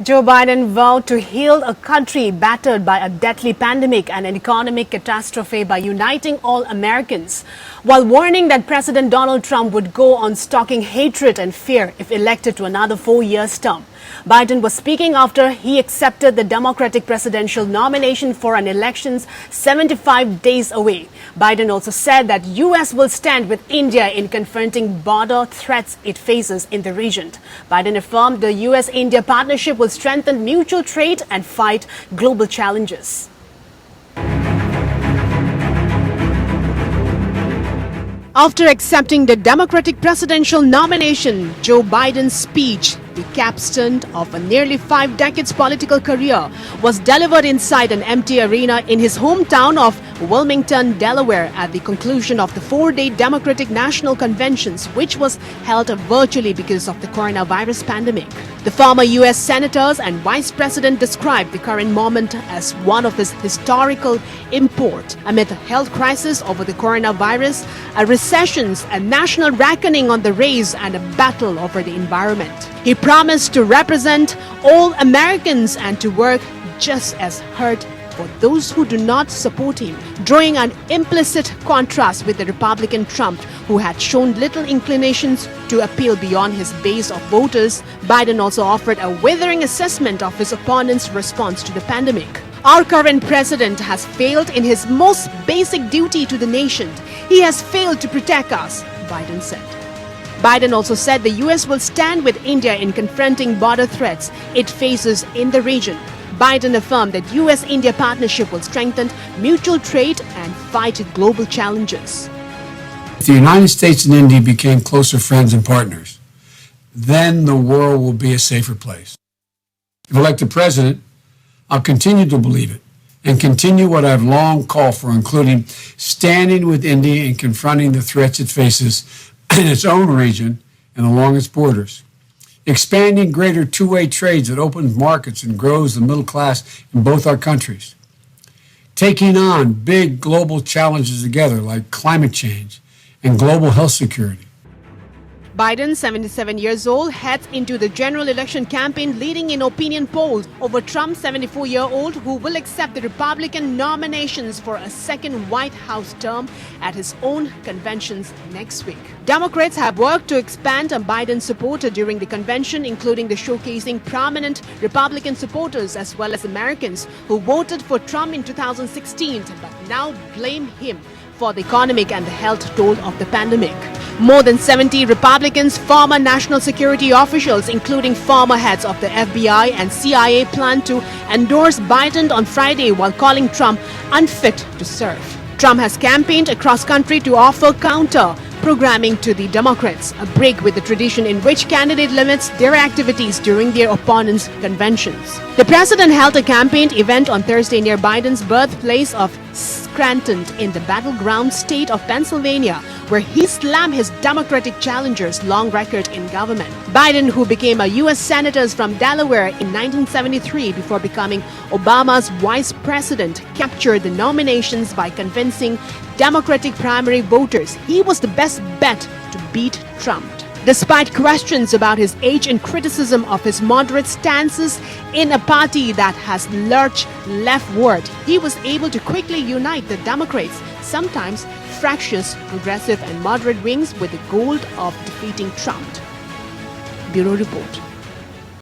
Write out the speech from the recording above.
Joe Biden vowed to heal a country battered by a deadly pandemic and an economic catastrophe by uniting all Americans, while warning that President Donald Trump would go on stoking hatred and fear if elected to another 4-year term. Biden was speaking after he accepted the Democratic presidential nomination for an elections 75 days away. Biden also said that U.S. will stand with India in confronting border threats it faces in the region. Biden affirmed the U.S.-India partnership will strengthen mutual trade and fight global challenges. After accepting the Democratic presidential nomination, Joe Biden's speech, the capstone of a nearly 5 decades political career, was delivered inside an empty arena in his hometown of Wilmington, Delaware, at the conclusion of the 4-day Democratic National Conventions, which was held virtually because of the coronavirus pandemic. The former U.S. senators and vice president described the current moment as one of his historical import amid a health crisis over the coronavirus, a recession, a national reckoning on the race, and a battle over the environment. He promised to represent all Americans and to work just as hard for those who do not support him, drawing an implicit contrast with the Republican Trump, who had shown little inclinations to appeal beyond his base of voters. Biden also offered a withering assessment of his opponent's response to the pandemic. Our current president has failed in his most basic duty to the nation. He has failed to protect us, Biden said. Biden also said the U.S. will stand with India in confronting border threats it faces in the region. Biden affirmed that U.S.-India partnership will strengthen mutual trade and fight global challenges. If the United States and India became closer friends and partners, then the world will be a safer place. If elected president, I'll continue to believe it and continue what I've long called for, including standing with India and confronting the threats it faces in its own region and along its borders, expanding greater two-way trades that opens markets and grows the middle class in both our countries, taking on big global challenges together like climate change and global health security. Biden, 77 years old, heads into the general election campaign leading in opinion polls over Trump, 74-year-old, who will accept the Republican nominations for a second White House term at his own conventions next week. Democrats have worked to expand Biden's support during the convention, including the showcasing prominent Republican supporters as well as Americans who voted for Trump in 2016 but now blame him for the economic and the health toll of the pandemic. More than 70 Republicans, former national security officials, including former heads of the FBI and CIA, plan to endorse Biden on Friday while calling Trump unfit to serve. Trump has campaigned across country to offer counter programming to the Democrats, a break with the tradition in which candidate limits their activities during their opponents' conventions. The president held a campaign event on Thursday near Biden's birthplace of Scranton in the battleground state of Pennsylvania, where he slammed his Democratic challenger's long record in government. Biden, who became a U.S. senator from Delaware in 1973 before becoming Obama's vice president, captured the nominations by convincing Democratic primary voters he was the best bet to beat Trump. Despite questions about his age and criticism of his moderate stances in a party that has lurched leftward, he was able to quickly unite the Democrats, sometimes fractious, progressive and moderate wings, with the goal of defeating Trump. Bureau Report.